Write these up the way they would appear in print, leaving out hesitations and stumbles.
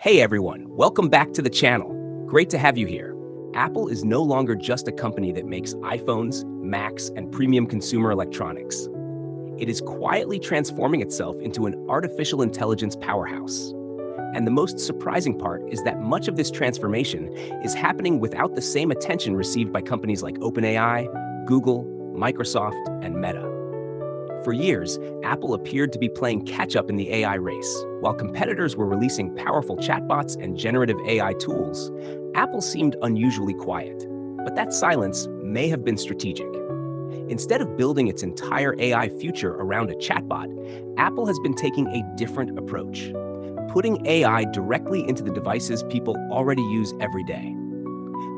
Hey everyone, welcome back to the channel. Great to have you here. Apple is no longer just a company that makes iPhones, Macs, and premium consumer electronics. It is quietly transforming itself into an artificial intelligence powerhouse. And the most surprising part is that much of this transformation is happening without the same attention received by companies like OpenAI, Google, Microsoft, and Meta. For years, Apple appeared to be playing catch-up in the AI race. While competitors were releasing powerful chatbots and generative AI tools, Apple seemed unusually quiet. But that silence may have been strategic. Instead of building its entire AI future around a chatbot, Apple has been taking a different approach, putting AI directly into the devices people already use every day.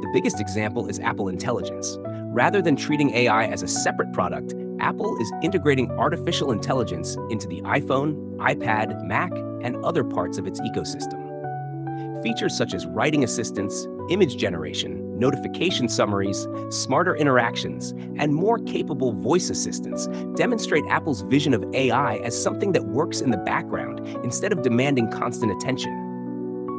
The biggest example is Apple Intelligence. Rather than treating AI as a separate product, Apple is integrating artificial intelligence into the iPhone, iPad, Mac, and other parts of its ecosystem. Features such as writing assistance, image generation, notification summaries, smarter interactions, and more capable voice assistants demonstrate Apple's vision of AI as something that works in the background instead of demanding constant attention.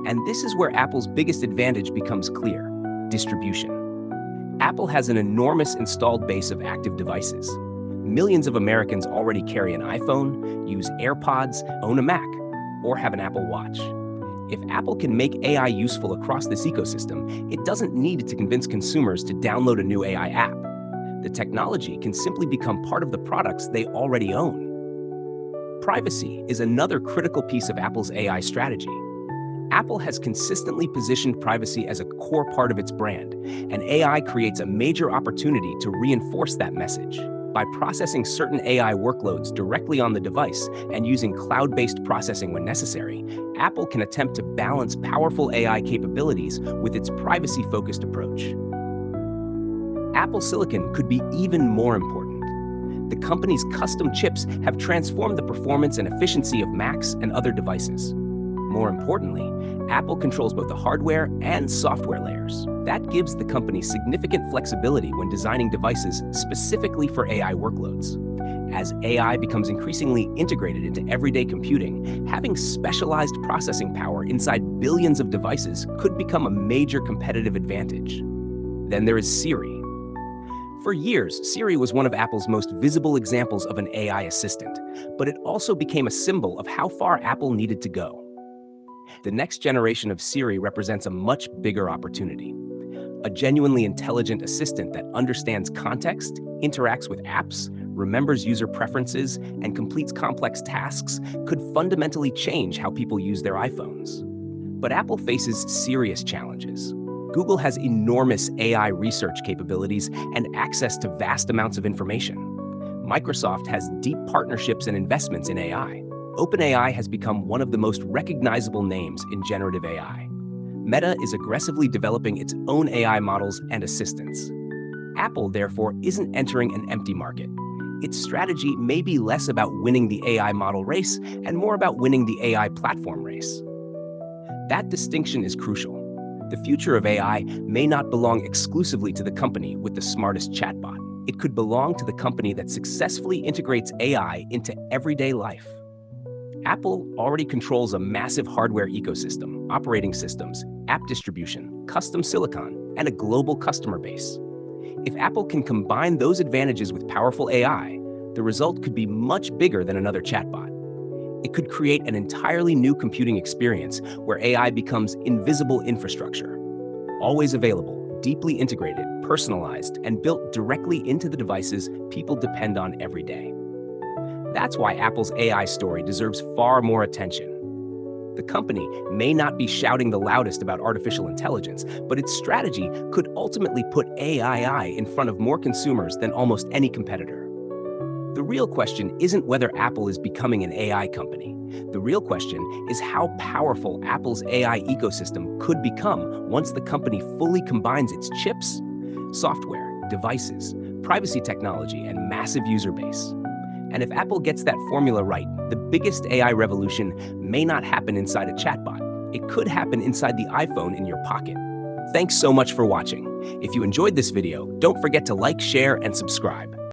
And this is where Apple's biggest advantage becomes clear: distribution. Apple has an enormous installed base of active devices. Millions of Americans already carry an iPhone, use AirPods, own a Mac, or have an Apple Watch. If Apple can make AI useful across this ecosystem, it doesn't need to convince consumers to download a new AI app. The technology can simply become part of the products they already own. Privacy is another critical piece of Apple's AI strategy. Apple has consistently positioned privacy as a core part of its brand, and AI creates a major opportunity to reinforce that message. By processing certain AI workloads directly on the device and using cloud-based processing when necessary, Apple can attempt to balance powerful AI capabilities with its privacy-focused approach. Apple Silicon could be even more important. The company's custom chips have transformed the performance and efficiency of Macs and other devices. More importantly, Apple controls both the hardware and software layers. That gives the company significant flexibility when designing devices specifically for AI workloads. As AI becomes increasingly integrated into everyday computing, having specialized processing power inside billions of devices could become a major competitive advantage. Then there is Siri. For years, Siri was one of Apple's most visible examples of an AI assistant, but it also became a symbol of how far Apple needed to go. The next generation of Siri represents a much bigger opportunity. A genuinely intelligent assistant that understands context, interacts with apps, remembers user preferences, and completes complex tasks could fundamentally change how people use their iPhones. But Apple faces serious challenges. Google has enormous AI research capabilities and access to vast amounts of information. Microsoft has deep partnerships and investments in AI. OpenAI has become one of the most recognizable names in generative AI. Meta is aggressively developing its own AI models and assistants. Apple, therefore, isn't entering an empty market. Its strategy may be less about winning the AI model race and more about winning the AI platform race. That distinction is crucial. The future of AI may not belong exclusively to the company with the smartest chatbot. It could belong to the company that successfully integrates AI into everyday life. Apple already controls a massive hardware ecosystem, operating systems, app distribution, custom silicon, and a global customer base. If Apple can combine those advantages with powerful AI, the result could be much bigger than another chatbot. It could create an entirely new computing experience where AI becomes invisible infrastructure, always available, deeply integrated, personalized, and built directly into the devices people depend on every day. That's why Apple's AI story deserves far more attention. The company may not be shouting the loudest about artificial intelligence, but its strategy could ultimately put AI in front of more consumers than almost any competitor. The real question isn't whether Apple is becoming an AI company. The real question is how powerful Apple's AI ecosystem could become once the company fully combines its chips, software, devices, privacy technology, and massive user base. And if Apple gets that formula right, the biggest AI revolution may not happen inside a chatbot. It could happen inside the iPhone in your pocket. Thanks so much for watching. If you enjoyed this video, don't forget to like, share, and subscribe.